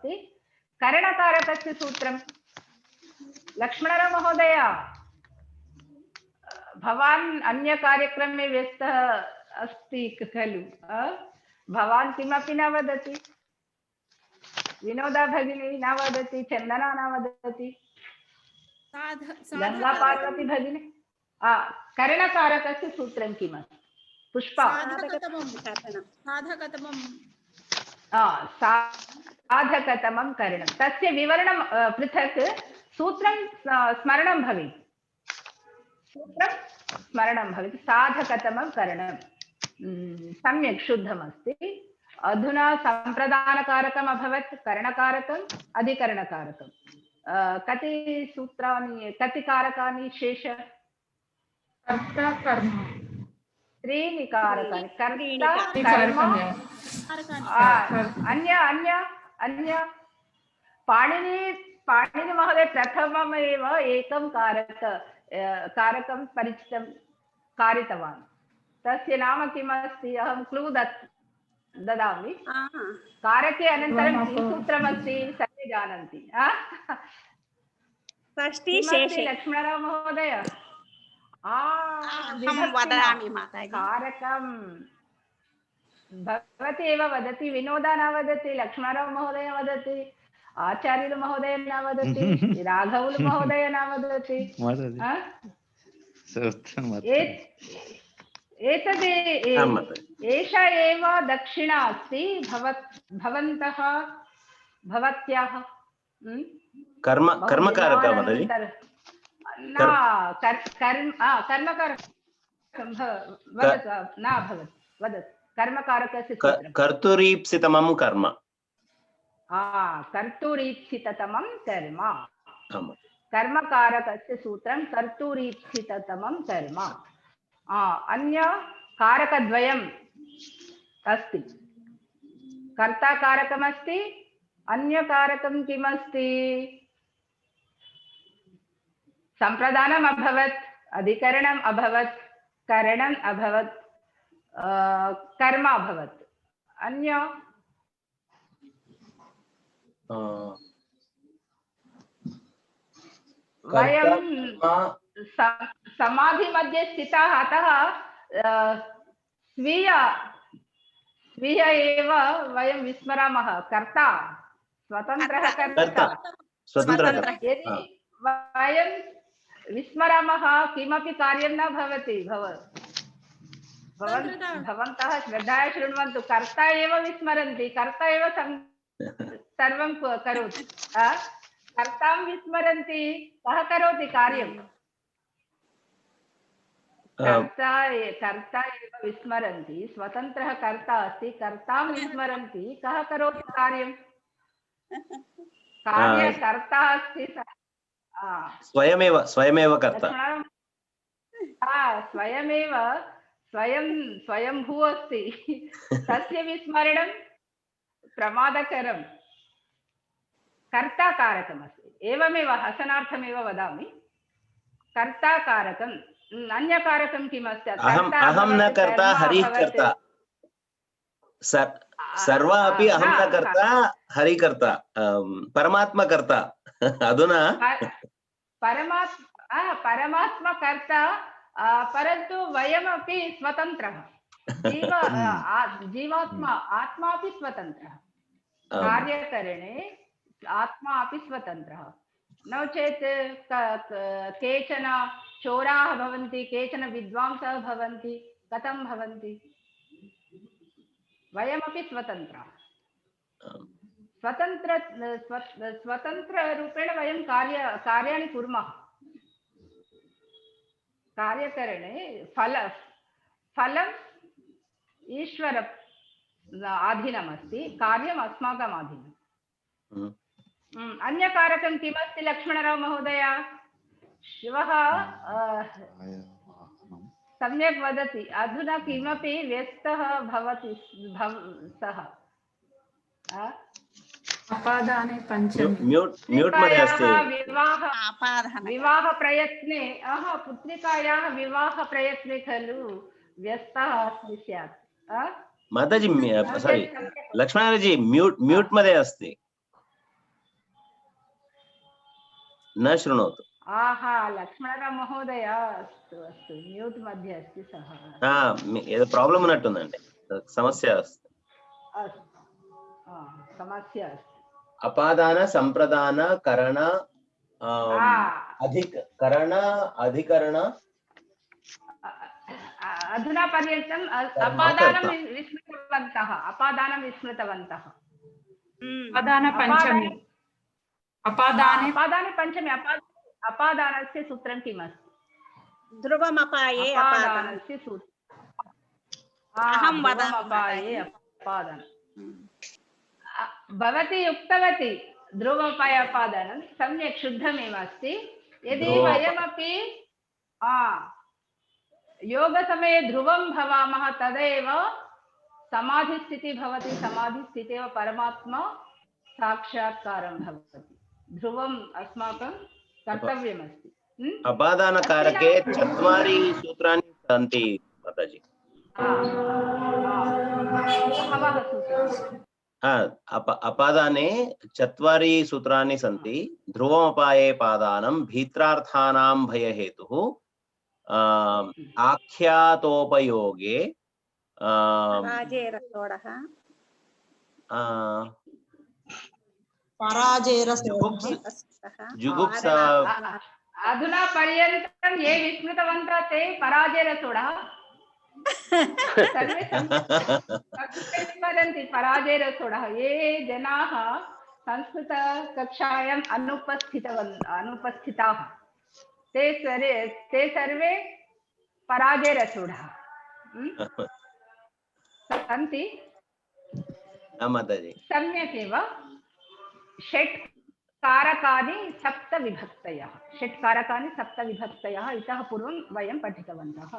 सूत्रमस्ति करणकारकस्य सूत्रं लक्ष्मणराव महोदय भवान् अन्य कार्यक्रमे व्यस्तः अस्ति खलु भवान् किमपि न वदति विनोदा भगिनी न वदति चन्दना न वदति गंगा पार्वती भगिनी करणकारकस्य सूत्रं किमस्ति पुष्पा साधकतमं करणं तस्य विवरणं पृथक् सूत्रं स्मरणं भवेत् साधकतमं करणं सम्यक् शुद्धमस्ति अधुना सम्प्रदानकारकम् अभवत् करणकारकम् अधिकरणकारकं कति सूत्राणि कति कारकानि शेष कर्ता कर्म त्रीणि कारकानि कर्ता कर्म अन्य पाणिनि महोदय प्रथममेव एकं कारकं परिचितं कारितवान् तस्य नाम किमस्ति अहं क्लू ददामि कारके अनन्तरं किं सूत्रमस्ति सर्वे जानन्ति लक्ष्मणराव महोदय कारकं भवती एव वदति विनोदा न वदति लक्ष्मणराव महोदय वदति आचार्य महोदय न वदति राघव महोदय न वदति एषा एव दक्षिणा अस्ति भवन्तः भवत्याः कर्मकारकः वदति कर्मकारकं न अभवत् वदतु कर्मकारकस्य कर्तुरीप्सितमं कर्म कर्तुरीप्सिततमं कर्म कर्मकारकस्य सूत्रं कर्तुरीप्सिततमं कर्म अन्य कारकद्वयम् अस्ति कर्ताकारकमस्ति अन्य कारकं किमस्ति सम्प्रदानम् अभवत् अधिकरणम् अभवत् करणम् अभवत् कर्म अभवत् अन्य वयं समाधि मध्ये स्थिताः अतः स्वीय एव वयं विस्मरामः कर्ता स्वतन्त्रः कर्ता यदि वयं विस्मरामः किमपि कार्यं न भवति भवन्तः श्रद्धया शृण्वन्तु कर्ता एव विस्मरन्ति कर्ता एव सर्वं करोति कर्तां विस्मरन्ति कः करोति कार्यं कर्ता एव विस्मरन्ति स्वतन्त्रः कर्ता अस्ति कर्तां विस्मरन्ति कः करोति कार्यं कार्यकर्ता अस्ति स्वयमेव कर्ता स्वयंभू अस्ति तस्य विस्मरणं प्रमादकरं कर्ताकारकमस्ति एवमेव हसनार्थमेव वदामि कर्ताकारकम् अन्यकारकं किमस्ति अहं न कर्ता हरिः कर्ता सर्वा अपि अहं न कर्ता हरि कर्ता परमात्मा कर्ता अधुना परमात्मा कर्ता परन्तु वयमपि स्वतन्त्रः जीवात्मा आत्मा अपि स्वतन्त्रः कार्यकरणे आत्मा अपि स्वतन्त्रः नो चेत् केचन चोराः भवन्ति केचन विद्वांसः भवन्ति कथं भवन्ति वयमपि स्वतन्त्रः स्वतन्त्ररूपेण वयं कार्याणि कुर्मः कार्यकरणे फलम् ईश्वर आधीनमस्ति कार्यम् अस्माकम् आधीनम् अन्यकारकं किमस्ति लक्ष्मणराव महोदय श्वः सम्यक् वदति अधुना किमपि व्यस्तः भवति सः अपादाने पञ्चमी म्यूट् मध्ये अस्ति विवाहप्रयत्ने पुत्रिकायाः विवाहप्रयत्ने खलु व्यस्तः अस्ति स्यात् माताजी सॉरी लक्ष्मणजी म्यूट मध्ये अस्ति न शृणोतु। आहा लक्ष्मणराव महोदय अस्तु अस्तु म्यूट् मध्ये अस्ति सः ఏదో ప్రాబ్లం ఉన్నట్టుందండి, సమస్య వస్తుంది. अस्तु समस्या अस्ति అపాదాన సంప్రదాన కరణ కరణ అధికరణ अधुना पर्यन्तम् अपादानं विस्मृतवन्तः अपादान पंचमी अपादाने पंचमी अपादानस्य सूत्रं किमस्ति? ध्रुवमपाये अपादानस्य सूत्रम् अहं वदामि अपाये अपादानं भवती उक्तवती ध्रुवमपाये अपादानं सम्यक् शुद्धमेव अस्ति। यदि वयमपि योगसमये ध्रुवं भवामः तदेव समाधिस्थितिः भवति। समाधिस्थितेव परमात्मा साक्षात्कारं भवति। ध्रुवम् अस्माकं कर्तव्यमस्ति। अपादानकारके चत्वारि सूत्राणि सन्ति माताजि। बहवः सूत्राणि अपादाने चत्वारि सूत्राणि सन्ति। ध्रुवमपाये पादानं भीत्रार्थानां भयहेतुः आख्यातोपयोगे जुगुप्सा। अधुना पर्यन्तं ये विस्मृतवन्तः ते पराजयरसोडः सर्वे वदन्ति पराजयरसोडः। ये जनाः संस्कृतकक्षायाम् अनुपस्थिताः ते सर्वे पराजयरसोडः सन्ति। सम्यक् एव षट् कारकानि सप्तविभक्तयः इतः पूर्वं वयं पठितवन्तः।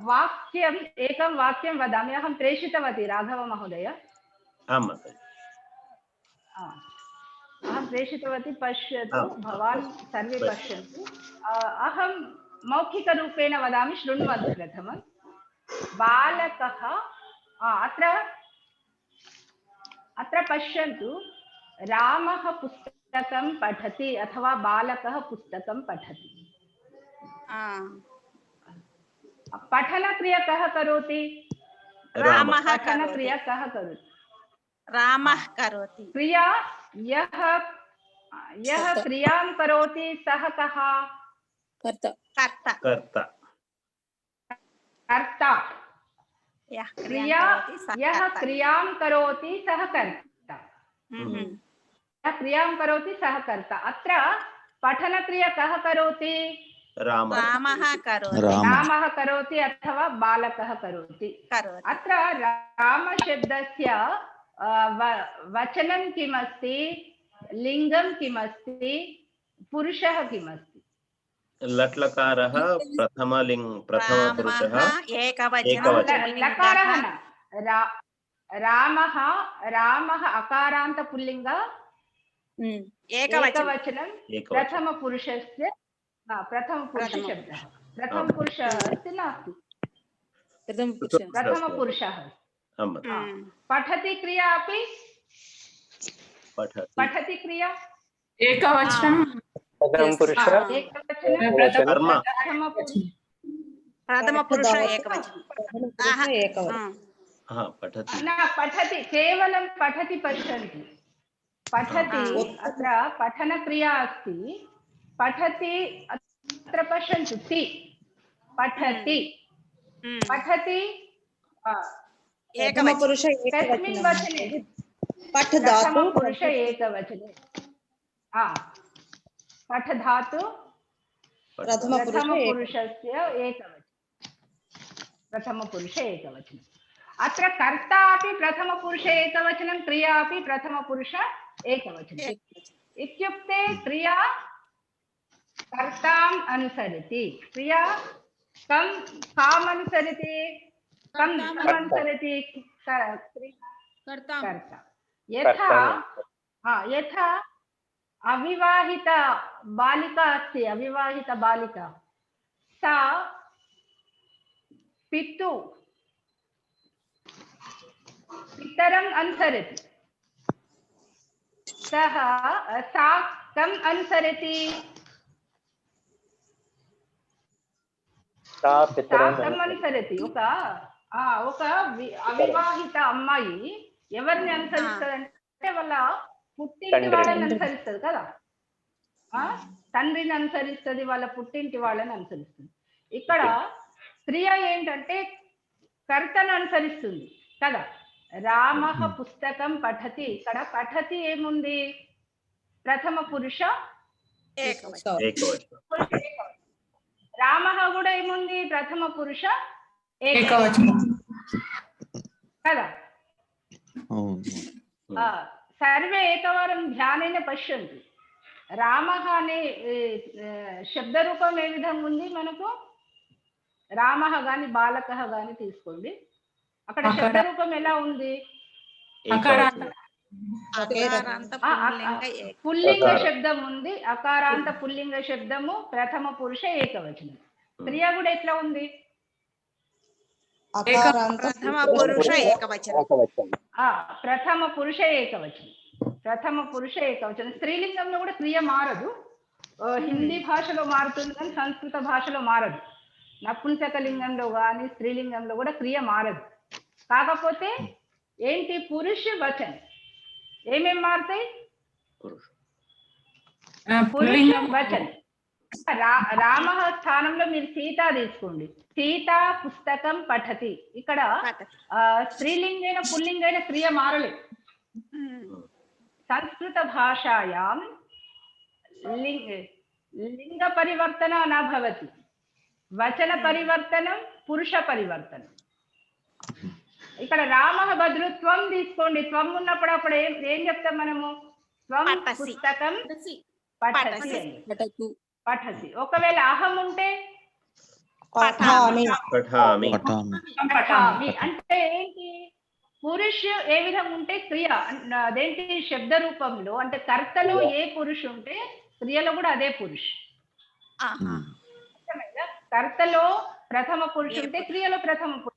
वाक्यम् एकं वाक्यं वदामि। अहं प्रेषितवती राघवमहोदय। अहं प्रेषितवती, पश्यतु भवान् सर्वे पश्यन्तु। अहं मौखिकरूपेण वदामि, शृण्वन्तु। प्रथमं बालकः अत्र पश्यन्तु, रामः पुस्तकं पठति अथवा बालकः पुस्तकं पठति। पठनक्रिया कः करोति? रामः। पठनक्रिया कः करोति? रामः करोति। क्रिया यः क्रियां करोति सः कः? कर्ता। क्रिया यः क्रियां करोति सः कर्ता। क्रियां करोति सः कर्ता। अत्र पठनक्रिया कः करोति? रामः करोति अथवा बालकः करोति। अत्र रामशब्दस्य वचनं किमस्ति, लिङ्गं किमस्ति, पुरुषः किमस्ति? लट्लकारः प्रथमपुरुषः लकारः न। रामः अकारान्त पुल्लिङ्ग एकवचनं प्रथमपुरुषस्य प्रथमपुरुषशब्दः। प्रथमपुरुष अस्ति नास्ति, प्रथमपुरुषः। पठति क्रिया अपि पठति क्रिया एकवचनं प्रथमपुरुष एकवचनं। पठति, केवलं पठति। पश्यन्तु, पठति अत्र पठनक्रिया अस्ति। पठति अत्र पश्यन्तु, ति पठति। पठति कस्मिन् वचने? प्रथमपुरुष एकवचने। पठ धातु प्रथमपुरुषस्य प्रथमपुरुष एकवचनं। अत्र कर्ता अपि प्रथमपुरुष एकवचनं, क्रिया अपि प्रथमपुरुष एकवचनं। इत्युक्ते क्रिया कर्ताम् अनुसरति। क्रिया काम् अनुसरति? कर्ता। यथा अविवाहिता बालिका अस्ति, अविवाहिता बालिका, सा पितरम् अनुसरति। सा కం అనుసరతి కం అనుసరతి. ఒక అవివాహిత అమ్మాయి ఎవరిని అనుసరిస్తుందంటే వాళ్ళ పుట్టింటి వాళ్ళని అనుసరిస్తుంది కదా. తండ్రిని అనుసరిస్తుంది, వాళ్ళ పుట్టింటి వాళ్ళని అనుసరిస్తుంది. ఇక్కడ క్రియ ఏంటంటే కర్తను అనుసరిస్తుంది కదా. రామ పుస్తకం పఠతి. ఇక్కడ పఠతి ఏముంది? ప్రథమ పురుష రామ కూడా ఏముంది? ప్రథమ పురుష ఏకవచనం కదా. సర్వే ఏకవారం ధ్యానేన పశ్యంతి. రామ అనే శబ్ద రూపం ఏ విధంగా ఉంది మనకు? రామ గాని బాలక గాని తీసుకోండి, అక్కడ శబ్ద రూపం ఎలా ఉంది? పుల్లింగ శబ్దం ఉంది, అకారాంత పుల్లింగ శబ్దము, ప్రథమ పురుష ఏకవచనం. క్రియ కూడా ఎట్లా ఉంది? ప్రథమ పురుష ఏకవచనం. ప్రథమ పురుష ఏకవచనం. ప్రథమ పురుష ఏకవచనం. స్త్రీలింగంలో కూడా క్రియ మారదు. హిందీ భాషలో మారుతుంది కానీ సంస్కృత భాషలో మారదు. నపుంసక లింగంలో కానీ స్త్రీలింగంలో కూడా క్రియ మారదు. కాకపోతే ఏంటి? పురుష వచనం ఏమేం మారుతాయి? పురుష వచనం. రామ స్థానంలో మీరు సీత తీసుకోండి. సీత పుస్తకం పఠతి. ఇక్కడ స్త్రీలింగైన పుల్లింగైన క్రియ మారలేదు. సంస్కృత భాషాయాం లింగ పరివర్తన నా భవతి. వచన పరివర్తనం, పురుష పరివర్తనం. ఇక్కడ రామ బదులు త్వం తీసుకోండి. త్వం ఉన్నప్పుడు అప్పుడు ఏం చెప్తాం మనము? త్వం పుస్తకం పఠతి. ఒకవేళ అహం ఉంటే పఠామి. అంటే ఏంటి? పురుష ఏ విధంగా ఉంటే క్రియ అదేంటి? శబ్ద రూపంలో అంటే కర్తలో ఏ పురుష ఉంటే క్రియలో కూడా అదే పురుష. కర్తలో ప్రథమ పురుష ఉంటే క్రియలో ప్రథమ పురుష.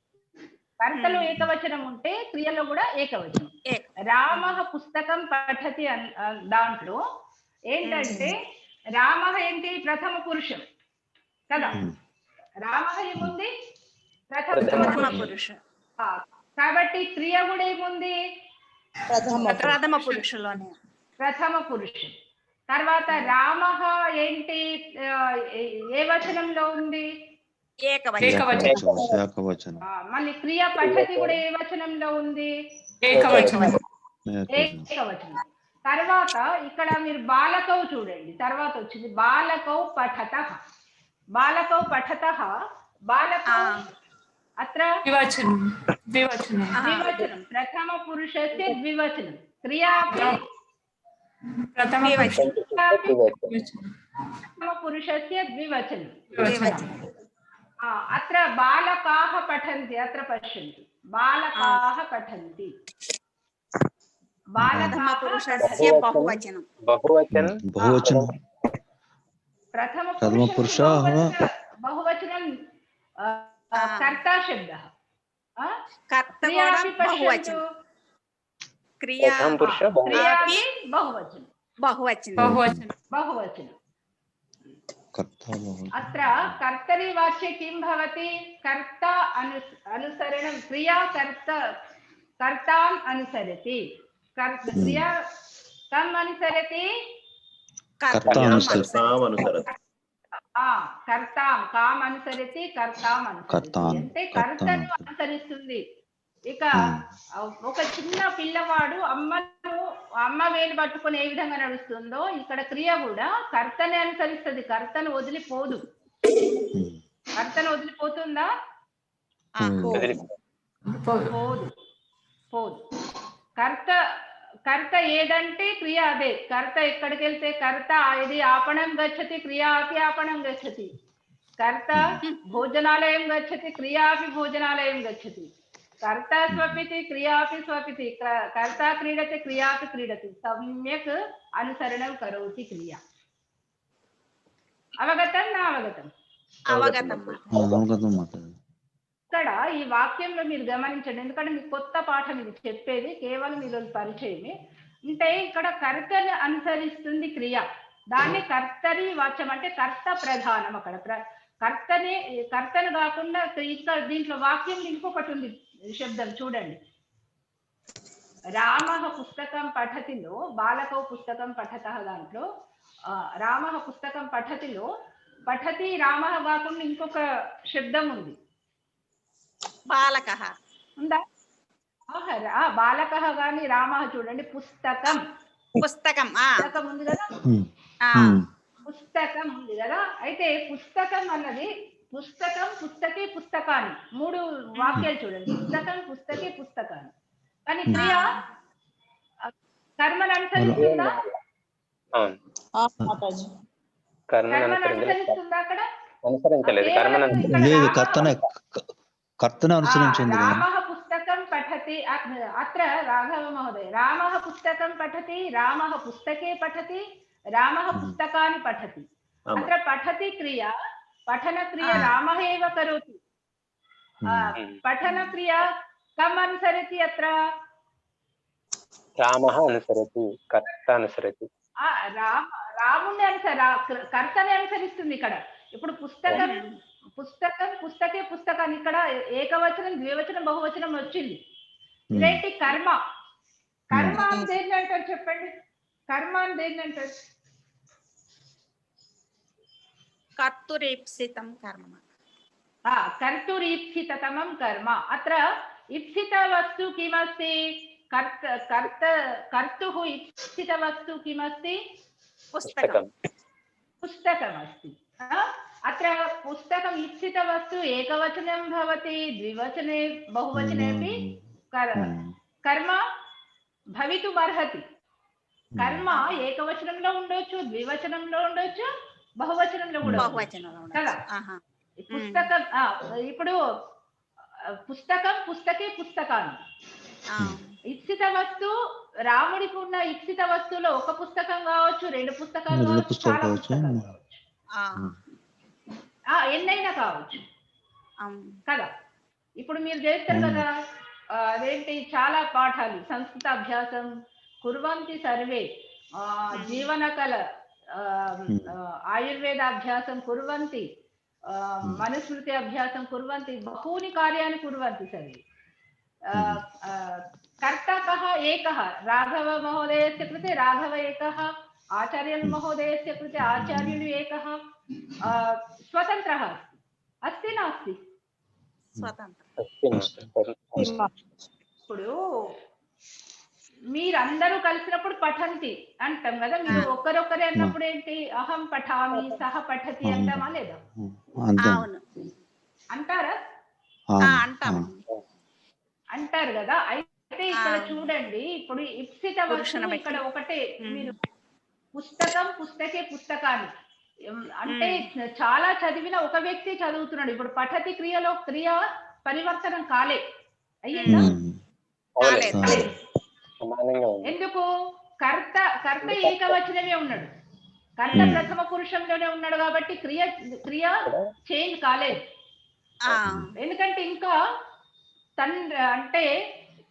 కర్తలో ఏకవచనం ఉంటే క్రియలో కూడా ఏకవచనం. రామ పుస్తకం పఠతి దాంట్లో ఏంటంటే రామ ఏంటి? ప్రథమ పురుషం కదా. రామ ఏముంది? ప్రథమ పురుష. కాబట్టి క్రియ కూడా ఏముంది? ప్రథమ పురుషులోనే ప్రథమ పురుషం. తర్వాత రామ ఏంటి? ఏ వచనంలో ఉంది? ఏకవచనం. మళ్ళీ క్రియ పఠతి కూడా ఏ వచనంలో ఉంది? ఏకవచనం. తర్వాత ఇక్కడ మీరు బాలకౌ చూడండి. తర్వాత వచ్చింది బాలకౌ పఠత. బాలకౌ పఠత. బాలకౌ అత్ర ద్వివచనం. ప్రథమ పురుషస్య ద్వివచనం. క్రియా ప్రథమ పురుషస్య ద్వివచనం. అత్ర బాలకాః పఠन्ति. అత్ర పశ్యండి. బాలకాః పఠन्ति. ప్రథమ పురుషస్య బహువచనం. ప్రథమ పురుష బహువచనం. కర్తా శబ్దः. కర్త కూడా బహువచనం. క్రియా బహువచనం. అత్ర కర్తరి వాచ్యే కిం భవతి? కర్త అనుసరణం. క్రియా కర్తాం అనుసరతి. క్రియా కం అనుసరతి? కర్తాం కాం అనుసరతి. కర్తాం అనుసరతి అంటే కర్తను అనుసరిస్తుంది. ఇక ఒక చిన్న పిల్లవాడు అమ్మ వేలు పట్టుకొని ఏ విధంగా నడుస్తుందో ఇక్కడ క్రియ కూడా కర్తని అనుసరిస్తుంది. కర్తను వదిలిపోదు. కర్తను వదిలిపోతుందా? పోదు. కర్త ఏదంటే క్రియ అదే. కర్త ఎక్కడికి వెళ్తే కర్త ఇది ఆపణం గచ్చతి, క్రియా అపి ఆపణం గచ్చతి. కర్త భోజనాలయం గచ్చతి, క్రియా అపి భోజనాలయం గచ్చతి. కర్త స్వపితి, క్రియా అపి స్వపితి. కర్త క్రీడతి, క్రియా అపి క్రీడతి. సమ్యక్ అనుసరణం కరోతి క్రియా. అవగతం నా అవగతం? ఇక్కడ ఈ వాక్యంలో మీరు గమనించండి, ఎందుకంటే మీకు కొత్త పాఠం ఇది చెప్పేది, కేవలం ఈరోజు పరిచయమే. అంటే ఇక్కడ కర్తను అనుసరిస్తుంది క్రియ. దాన్ని కర్తరి వాచ్యం అంటే కర్త ప్రధానం. అక్కడ కర్తను కాకుండా ఇక్కడ దీంట్లో వాక్యం ఇంకొకటి ఉంది శబ్దం చూడండి. రామ పుస్తకం పఠతిలో బాలకౌ పుస్తకం పఠత దాంట్లో రామ పుస్తకం పఠతిలో పఠతి రామ కాకుండా ఇంకొక శబ్దం ఉంది. బాలక ఉందా? బాలక గాని రామ చూడండి. పుస్తకం పుస్తకం పుస్తకం ఉంది కదా, పుస్తకం ఉంది కదా. అయితే పుస్తకం అన్నది పుస్తకం పుస్తకే పుస్తకాన్ని 3 వాక్యాలు చూడండి. పుస్తకం పుస్తకే పుస్తకాన్ని. కానీ క్రియ కర్మను అనుసరిస్తుందా? కర్మను అనుసరిస్తుందా? అక్కడ లేదు, కర్తను అనుసరించింది. రామః పుస్తకం పఠతి అత్ర రాఘవ మహోదయ రామః పుస్తకం పఠతి రామః పుస్తకే పఠతి రామః పుస్తకాన్ని పఠతి. అత్ర పఠతి క్రియ పఠన క్రియ రామः एव करोति. పఠన క్రియ కమ్ అనుసరతి? అత్ర రామః అనుసరతి, కర్త అనుసరతి. రాముని కర్తని అనుసరిస్తుంది ఇక్కడ. ఇప్పుడు పుస్తకం పుస్తకం పుస్తకే పుస్తకాన్ని ఇక్కడ ఏకవచనం ద్వివచనం బహువచనం వచ్చింది. ఇదేంటి? కర్మ. కర్మ అని దేన్ని అంటారు చెప్పండి? కర్మ అని దేన్ని అంటారు? కర్తురీప్సితం కర్మ. కర్తురీప్సితమం కర్మ. అత్ర ఇప్సిత వస్తు కిమస్తి? కర్తుః ఇప్సిత వస్తు కిమస్తి? పుస్తకం. పుస్తకమస్తి. అత్ర పుస్తకం ఇప్సిత వస్తు ఏకవచనం భవతి, ద్వివచనే బహువచనేపి కర్మ భవితుమర్హతి. కర్మ ఏకవచనంలో ఉండొచ్చు, ద్వివచనంలో ఉండొచ్చు, బహువచనంలో కూడా కదా. పుస్తకం ఇప్పుడు పుస్తకం పుస్తకే పుస్తకాన్ని. ఇప్సిత వస్తు రాముడికి ఉన్న ఇప్సిత వస్తువులో ఒక పుస్తకం కావచ్చు, 2 పుస్తకాలు కావచ్చు, చాలా పుస్తకాలు కావచ్చు, ఎన్నైనా కావచ్చు కదా. ఇప్పుడు మీరు చేస్తారు కదా అదేంటి చాలా పాఠాలు సంస్కృత అభ్యాసం కుర్వంతి సర్వే, జీవనకళ ఆయుర్వేద అభ్యాసం కుర్వంతి, మనుస్మృతి అభ్యాసం కుర్వంతి, బహూని కార్యాన్ని కుర్వంతి సర్వే. कर्ता कः एकः? राघव महोदयस्य कृते राघव एकः, आचार्य महोदयस्य कृते आचार्युः एकः. स्वतन्त्रः अस्ति नास्ति? ఇప్పుడు మీరందరూ కలిసినప్పుడు పఠంతి అంటాం కదా. మీరు ఒక్కరొక్కరే అన్నప్పుడు ఏంటి? అహం పఠామి సహ పఠతి అంటామా లేదా? అంటారా? అంటారు కదా. అయితే ఇక్కడ చూడండి, ఇప్పుడు ఇప్సిత వస్తువు ఇక్కడ ఒకటే. మీరు పుస్తకం పుస్తకే పుస్తకాన్ని అంటే చాలా చదివిన ఒక వ్యక్తి చదువుతున్నాడు. ఇప్పుడు పఠతి క్రియలో క్రియ పరివర్తనం కాలే అయ్యిందా? ఎందుకు? కర్త ఏకవచనమే ఉన్నాడు, కర్త ప్రథమ పురుషంలోనే ఉన్నాడు కాబట్టి క్రియ చేంజ్ కాలేదు. ఎందుకంటే ఇంకా అంటే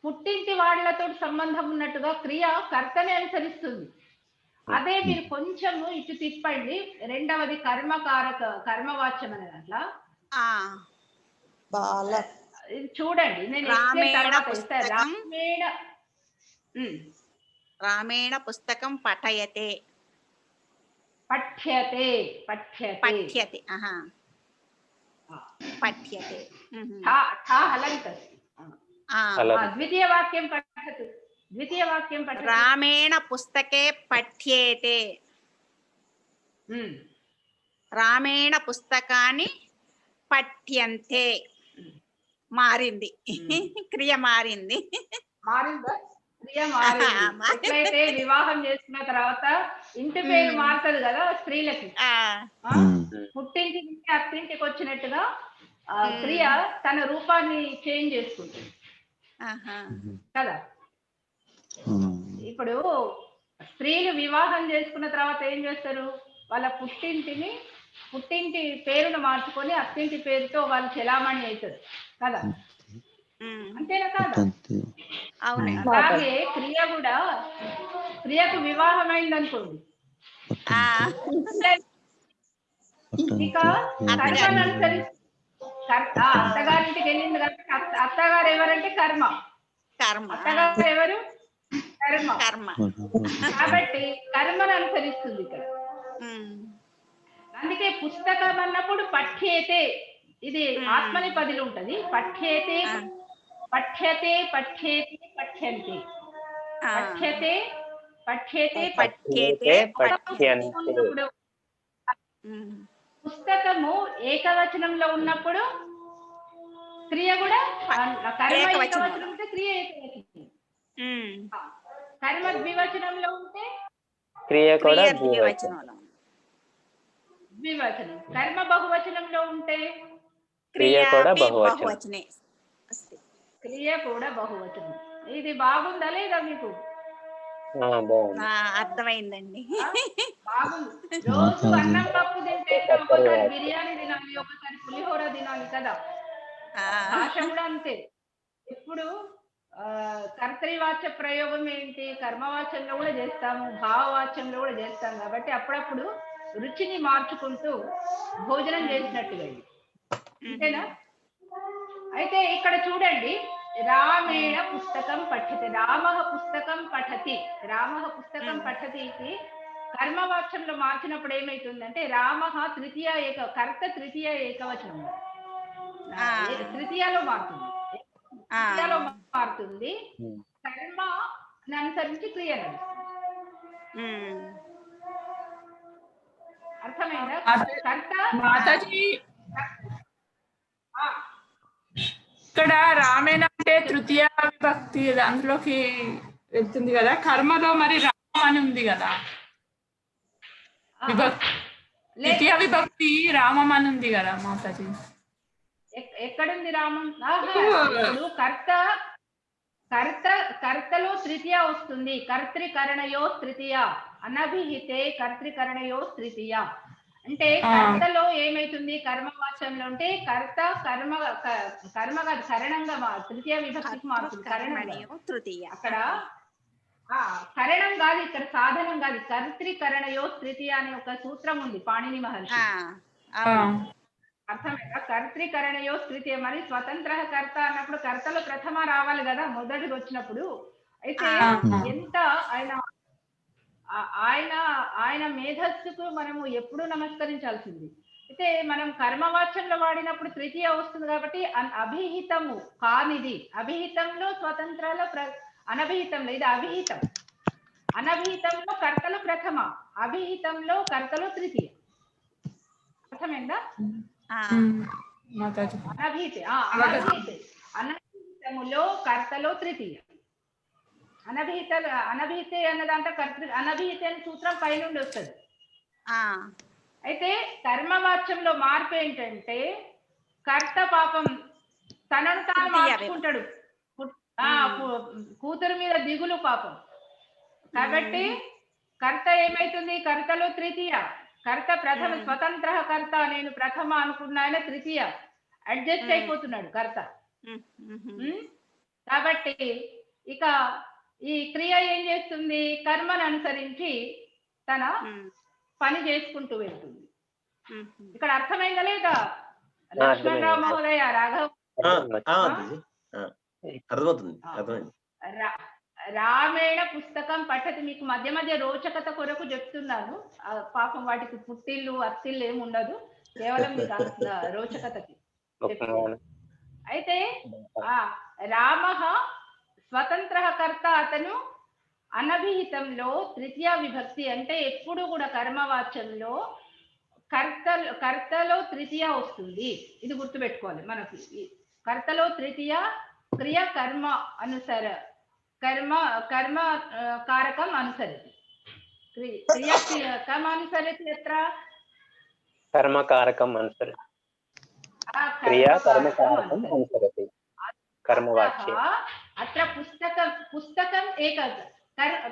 పుట్టింటి వాళ్ళతో సంబంధం ఉన్నట్టుగా క్రియ కర్తనే అనుసరిస్తుంది. అదే మీరు కొంచెము ఇటు తిప్పండి. రెండవది కర్మవాచ్యం అనే దాంట్లో ఇది చూడండి. నేను రామేణ పుస్తకం పఠయతే పఠ్యతే పఠ్యతే పఠ్యతే ద్వితీయవాక్యం పఠతు. ద్వితీయవాక్యం పఠతు. రామేణ పుస్తకే పఠ్యేతే. రామేణ పుస్తకాన్ని పఠ్యంతే. మారింది, క్రియ మారింది. మారిందా? క్రియ మారింది. ఎట్లయితే వివాహం చేసుకున్న తర్వాత ఇంటి పేరు మారుతుంది కదా స్త్రీలకి, పుట్టింటి నుంచి అత్తింటికి వచ్చినట్టుగా క్రియ తన రూపాన్ని చేంజ్ చేసుకుంటుంది కదా. ఇప్పుడు స్త్రీలు వివాహం చేసుకున్న తర్వాత ఏం చేస్తారు? వాళ్ళ పుట్టింటి పేరును మార్చుకొని అత్తింటి పేరుతో వాళ్ళు చెలామణి అవుతారు కదా. అంతేనా కాదా? అలాగే క్రియ కూడా, క్రియకు వివాహం అయింది అనుకోండి, ఆ, ఇక కర్మను అనుసరిస్తూ అత్తగారింటికి వెళ్ళింది కాబట్టి అత్తగారు ఎవరంటే కర్మ, కర్మ అత్తగారు ఎవరు కర్మ. కర్మ. కాబట్టి కర్మను అనుసరిస్తుంది ఇక్కడ. అందుకే పుస్తకం అన్నప్పుడు పఠ్యేతే, ఇది ఆత్మనేపదిలో ఉంటది. పఠ్యేతే పఠ్యతే పఠ్యేతి పఠ్యంతి, పఠ్యతే పఠ్యేతే పఠ్యేతే పఠ్యంతే. ఉన్నప్పుడు పుస్తకము ఏకవచనంలో ఉన్నప్పుడు క్రియ కూడా కర్మ ఏకవచనం ఉంటే క్రియ ఏకవచనం, కర్మ ద్వివచనంలో ఉంటే క్రియ కూడా ద్వివచనంలో, ద్వివచనం. కర్మ బహువచనంలో ఉంటే క్రియ కూడా బహువచనం. బహువచనే. క్రియ కూడా బహువచనం. ఇది బాగుందా లేదా మీకు? బాగుంది. అర్థమైందండి. బాగుంది. రోజు అన్నం పప్పు తింటే ఒకసారి బిర్యానీ తినాలి, ఒకసారి పులిహోర తినాలి కదా. భాష కూడా అంతే. ఇప్పుడు కర్తరివాచ్య ప్రయోగం ఏంటి, కర్మవాచ్యంలో కూడా చేస్తాము, భావవాచ్యంలో కూడా చేస్తాం. కాబట్టి అప్పుడప్పుడు రుచిని మార్చుకుంటూ భోజనం చేసినట్టుగా ఇది, అంతేనా? అయితే ఇక్కడ చూడండి, రామేణ పుస్తకం పఠతి, రామ పుస్తకం పఠతి, రామ పుస్తకం పఠతికి కర్మవాచ్యంలో మార్చినప్పుడు ఏమైతుందంటే రామ తృతీయ కర్త తృతీయ ఏకవచనం, తృతీయలో మారుతుంది, తృతీయలో మారుతుంది. కర్మ అనుసరించి క్రియ నడుస్తుంది. అర్థమైందా? కర్త మాతాజీ ఇక్కడ రామేణ అంటే తృతీయ విభక్తి అందులోకి వెళ్తుంది కదా, కర్మలో మరి రామ అని ఉంది కదా విభక్తి, ద్వితీయ విభక్తి రామం అని ఉంది కదా మాతాజీ. ఎక్కడుంది రామం? ఇప్పుడు కర్తలో తృతీయ వస్తుంది, కర్తృకరణయో తృతీయ, అనభిహితే కర్తృకరణయో తృతీయ. అంటే కర్తలో ఏమైతుంది, కర్మవాచ్యంలో ఉంటే కర్త కర్మ కాదు కరణంగా తృతీయ విభక్తికి మారుతుంది. తృతీయ అక్కడ కరణం కాదు, ఇక్కడ సాధనం కాదు. కర్తృకరణయో తృతీయ అనే ఒక సూత్రం ఉంది పాణిని మహర్షి. అర్థమైందా? కర్తృకరణయో తృతీయ. మరి స్వతంత్ర కర్త అన్నప్పుడు కర్తలో ప్రథమ రావాలి కదా మొదటికి వచ్చినప్పుడు. అయితే ఎంత ఆయన మేధస్సుకు మనము ఎప్పుడు నమస్కరించాల్సింది. అయితే మనం కర్మవాచ్యంలో వాడినప్పుడు తృతీయ వస్తుంది కాబట్టి అభిహితము కానిది. అభిహితంలో స్వతంత్రాల అనభిహితంలో ఇది అభిహితం. అనభిహితంలో కర్తలు ప్రథమ, అభిహితంలో కర్తలు తృతీయ. అర్థమైందా? అనభిహితములో కర్తలో తృతీయ. అనభిహితే అన్నదంటే అనభిహిత అనే సూత్రం పైనుండి వస్తుంది. అయితే కర్మవాచ్యంలో మార్పు ఏంటంటే కర్త పాపం తనను తాను మార్చుకుంటాడు, కూతురు మీద దిగులు పాపం. కాబట్టి కర్త ఏమైతుంది, కర్తలో తృతీయ, కర్త ప్రథమ, స్వతంత్ర కర్త, నేను ప్రథమ అనుకున్నాయన తృతీయ, అడ్జస్ట్ అయిపోతున్నాడు కర్త. కాబట్టి ఇక ఈ క్రియ ఏం చేస్తుంది, కర్మను అనుసరించి తన పని చేసుకుంటూ వెళ్తుంది. ఇక్కడ అర్థమైందా లేదా లక్ష్మణరావు మహోదయ? రాఘవ్ రామేణ పుస్తకం పఠతి. మీకు మధ్య మధ్య రోచకత కొరకు చెప్తున్నాను. పాపం వాటికి పుట్టిల్లు అత్తిల్లు ఏమి ఉండదు, కేవలం మీకు రోచకతకి. అయితే రామ స్వతంత్ర కర్త, అతను అనభిహితంలో తృతీయ విభక్తి. అంటే ఎప్పుడు కూడా కర్మవాచ్యంలో కర్తలో తృతీయ వస్తుంది. ఇది గుర్తుపెట్టుకోవాలి మనకి. కర్తలో తృతీయ, క్రియ కర్మ కర్మ కారకం అనుసరితి. క్రియ కర్మ అనుసరితి ఎత్ర కర్మకారకం అనుసరితి. క్రియా కర్మకారకం అనుసరితి కర్మవాచ్యే. అత్ర పుస్తకం ఏక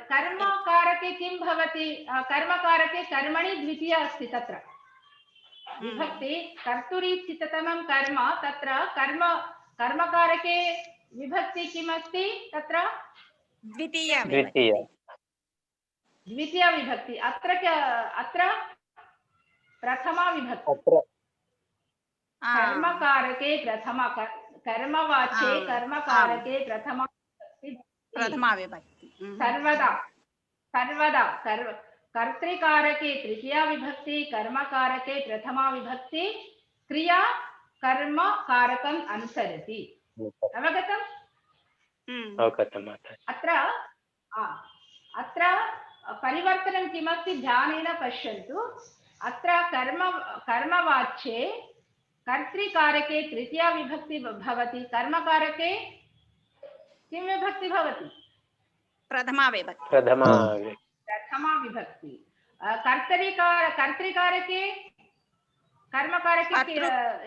कर्मकारके किं भवति, कर्मकारके कर्मणि द्वितीया अस्ति, तत्र विभक्ति कर्तुरीप्सिततमं कर्म, तत्र कर्मकारके विभक्ति किम् अस्ति, तत्र द्वितीया. द्वितीया विभक्ति अत्र प्रथमा विभक्ति अत्र कर्मकारके प्रथमा कर्मवाच्ये कर्मकारके प्रथमा प्रथमा विभक्ति सर्वदा सर्वदा कर्तृकारके तृतीया विभक्ति कर्मकारके प्रथमा विभक्ति क्रिया कर्म कारकम् अनुसरति अवगतम् अवगतम् अत्र परिवर्तनं किमस्ति ध्यानेन पश्यन्तु अत्र कर्मवाच्ये कर्तृकारके तृतीया विभक्ति भवति कर्मकारके किं विभक्ति भवति प्रथमा विभक्ति प्रथमा विभक्ति कर्तृकारके कर्मकारके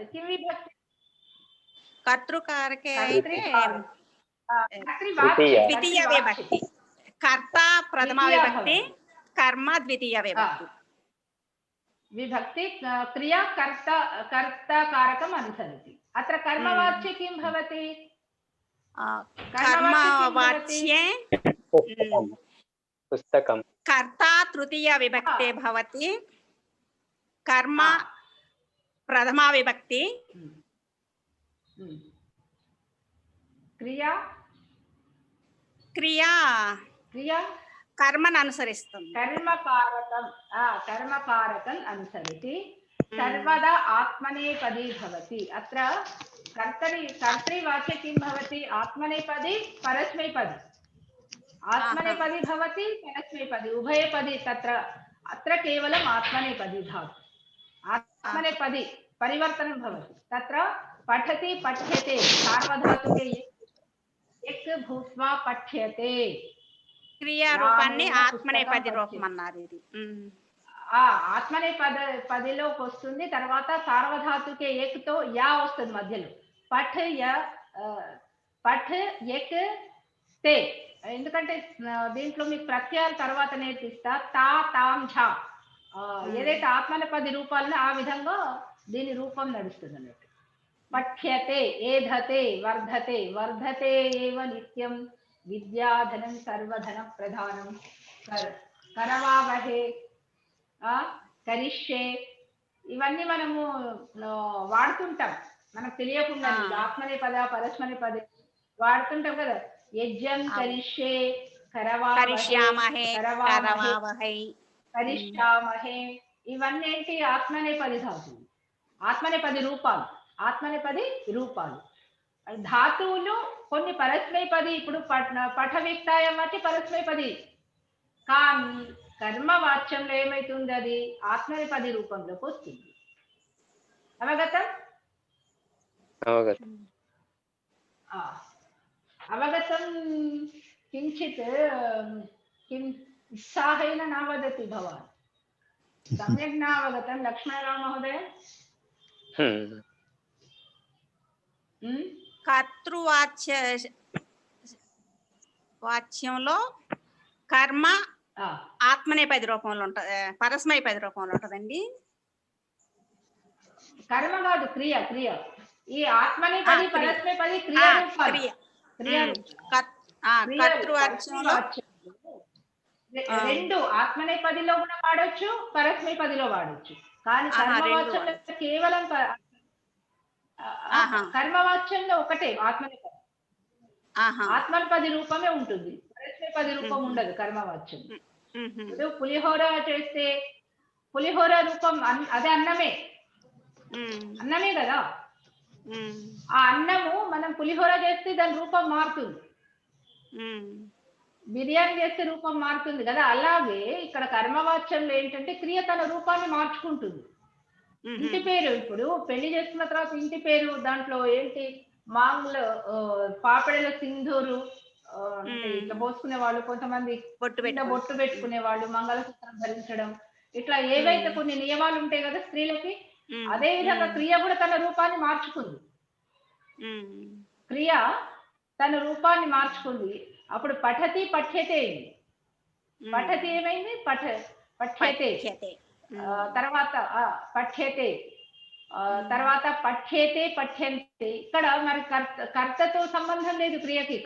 किं विभक्ति कर्तृकारके द्वितीया विभक्ति कर्ता प्रथमा विभक्ति कर्म द्वितीया विभक्ति विभक्ति क्रिया कर्ता कारकम् अनुसरति अत्र कर्मवाच्ये किं भवति कर्मवाच्ये पुस्तकं कर्ता तृतीया विभक्ति भवति कर्म प्रथमा विभक्ति क्रिया क्रिया क्रिया कर्मను అనుసరిస్తుంది कर्मकारकम् अनुसरति सर्वदा आत्मनेपदी भवति अत्र कर्तृवाच्ये किं भवति आत्मनेपदी परस्मैपदी आत्मनेपदी भवति परस्मैपदी उभयपदी तत्र अत्र केवलम् आत्मनेपदी धातु आत्मनेपदी परिवर्तनं भवति तत्र पठति पठ्यते सार्वधातुके एक भूत्वा पठ्यते క్రియా రూపాన్ని ఆత్మనేపది రూపం అన్నారు ఇది ఆత్మనేపదిలోకి వస్తుంది తర్వాత సార్వధాతుకే ఏకతో యా వస్తుంది మధ్యలో పఠ్ పఠ్ ఏక్ తే ఎందుకంటే దీంట్లో మీకు ప్రత్యయాల తర్వాత నేర్పిస్తా తా తాం ఝా ఏదైతే ఆత్మనేపది రూపాలను ఆ విధంగా దీని రూపం నడుస్తుంది అన్నట్టు పఠ్యతే ఏధతే వర్ధతే వర్ధతే ఏవ నిత్యం విద్యాధనం సర్వధన ప్రధానం కరవావహే కరిష్యే ఇవన్నీ మనము వాడుతుంటాం మనకు తెలియకుండా ఆత్మనేపద పరస్మనేపద వాడుతుంటాం కదా యజ్ఞం కరిష్యే కరిష్యామహే కరిష్యామహే ఇవన్నీ ఏంటి ఆత్మనేపది ధాతువులు ఆత్మనేపది రూపాలు ధాతువులు కొన్ని పరస్మైపది ఇప్పుడు పఠవిక్తాయం వచ్చి పరస్మైపది కానీ కర్మవాచ్యంలో ఏమైతుంది అది ఆత్మనేపది రూపంలోకి వస్తుంది అవగతం అవగతం కించిత్ किं उत्साहेन न वदति भवान् सम्यक् न अवगतं लक्ष्मणराव महोदय కర్తృవాచ్య వాచ్యంలో కర్మ ఆత్మనేపది రూపంలో ఉంటది పరస్మైపది రూపంలో ఉంటదండి కర్మ కాదు క్రియ క్రియ ఈ ఆత్మనేపది పరస్మైపది క్రియ క్రియ కర్తృవాచ్యంలో రెండు ఆత్మనేపదిలో కూడా వాడొచ్చు పరస్మైపదిలో వాడొచ్చు కానీ కర్మవాచ్యంలో కేవలం కర్మవాచ్యంలో ఒకటే ఆత్మనేపది ఆత్మనేపది రూపమే ఉంటుంది పరస్మైపది రూపం ఉండదు కర్మవాచ్యం ఇప్పుడు పులిహోర చేస్తే పులిహోర రూపం అదే అన్నమే కదా ఆ అన్నము మనం పులిహోర చేస్తే దాని రూపం మారుతుంది బిర్యానీ చేస్తే రూపం మారుతుంది కదా అలాగే ఇక్కడ కర్మవాచ్యంలో ఏంటంటే క్రియ తన రూపాన్ని మార్చుకుంటుంది ఇంటి పేరు ఇప్పుడు పెళ్లి చేసుకున్న తర్వాత ఇంటి పేరు దాంట్లో ఏంటి మామూలు పాపడలో సింధూరు ఇట్లా పోసుకునే వాళ్ళు కొంతమంది బొట్టు పెట్టుకునే వాళ్ళు మంగళసూత్రం ధరించడం ఇట్లా ఏవైతే కొన్ని నియమాలు ఉంటాయి కదా స్త్రీలకి అదే విధంగా క్రియ కూడా తన రూపాన్ని మార్చుకుంది క్రియ తన రూపాన్ని మార్చుకుంది అప్పుడు పఠతి పఠ్యతే పఠతి ఏమైంది పఠ్యతే తర్వాత పఠ్యతే తర్వాత పఠ్యేతే పఠ్యంతే ఇక్కడ మరి కర్తతో సంబంధం లేదు క్రియకి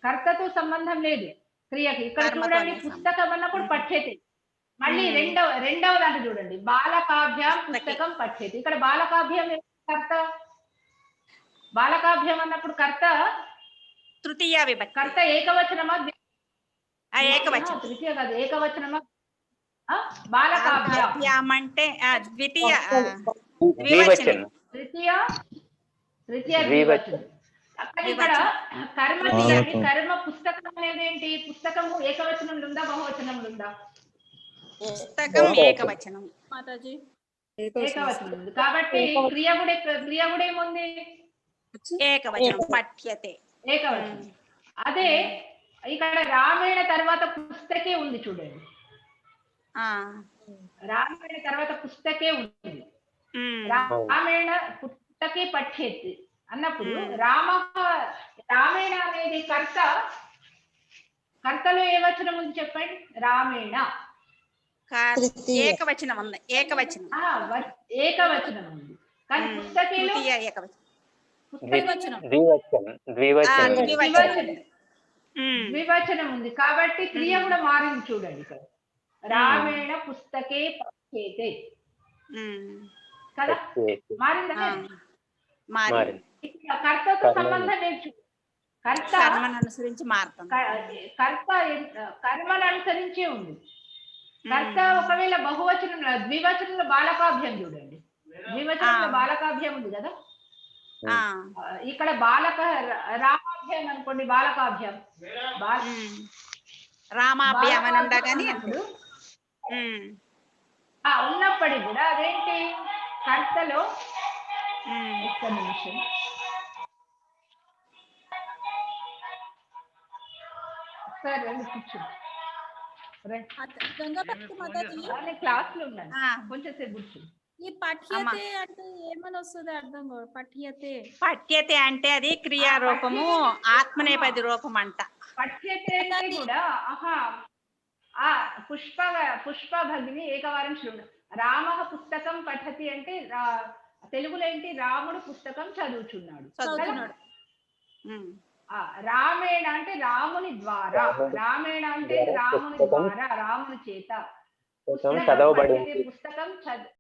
కర్తతో సంబంధం లేదు క్రియకి. ఇక్కడ కర్మతోనే చూడండి పుస్తకం అన్నప్పుడు పఠ్యతే. మళ్ళీ రెండవ దాంట్లో చూడండి బాలకాభ్యాం పుస్తకం పఠ్యతే. ఇక్కడ బాలకాభ్యం కర్త, బాలకాభ్యం అన్నప్పుడు కర్త తృతీయ విభక్తి. కర్త ఏకవచనమా ఏకవచనం. తృతీయ కాదు ఏకవచనమా? బాలకాభ్యాం అభ్యాం అంటే ద్వితీయ ద్వివచనం. తృతీయ ద్వివచనం. ఇక్కడ కర్మ తీయండి. కర్మ పుస్తకం అనేది ఏంటి? పుస్తకము ఏకవచనంలో ఉందా బహువచనంలో ఉందా? పుస్తకం ఏకవచనం మాతాజీ. ఏకవచనం ఉంది. కాబట్టి క్రియ కూడా ఏముంది? ఏకవచనం పఠ్యతే ఏకవచనం. అదే ఇక్కడ రామాయణ తర్వాత పుస్తకే ఉంది చూడండి. రామాయణ తర్వాత పుస్తకే ఉంది. రామాయణ పుస్తకే పఠ్యతే అన్నప్పుడు రామాయణ అనేది కర్తలో ఏ వచనం ఉంది చెప్పండి? రామాయణ ఏకవచనం ఉంది. ఏకవచనం ఉంది. కానీ పుస్తకేలో ద్వివచనం ఉంది. కాబట్టి క్రియ కూడా మారింది చూడండి. ఇక్కడ రామాయణ పుస్తకే పఠ్యతే కదా, మారిందా? కర్తతో సంబంధం లేదు. కర్మను అనుసరించి మారుతుంది. కర్త కర్మను అనుసరించే ఉంది. కర్త ఒకవేళ బహువచనంలో ద్వివచనంలో బాలకాభ్యం చూడండి. ద్వివచనంలో బాలకాభ్యం ఉంది కదా. ఇక్కడ రామాభ్యం అనుకోండి, బాలకాభ్యం రామాభ్యాం అని ఉండగానే ఉన్నప్పటికీ కూడా అదేంటి కర్తలో ఒక్క నిమిషం సరే రండి కూర్చోండి. క్లాస్ లో ఉన్నాను, కొంచెం సేపు కూర్చోండి. ఈ పఠ్యతే అంటే ఏమని వస్తుంది అర్థం కాదు. పఠ్యతే అంటే అది క్రియారూపము, ఆత్మనేపది రూపం అంట. పఠ్యతే అంటే కూడా పుష్ప భగిని ఏకవారం శృణు. రామ పుస్తకం పఠతి అంటే తెలుగులో ఏంటి? రాముడు పుస్తకం చదువుచున్నాడు. రామేణ అంటే రాముని ద్వారా, రామేణ అంటే రాముని ద్వారా, రాముని చేత. పుస్తకం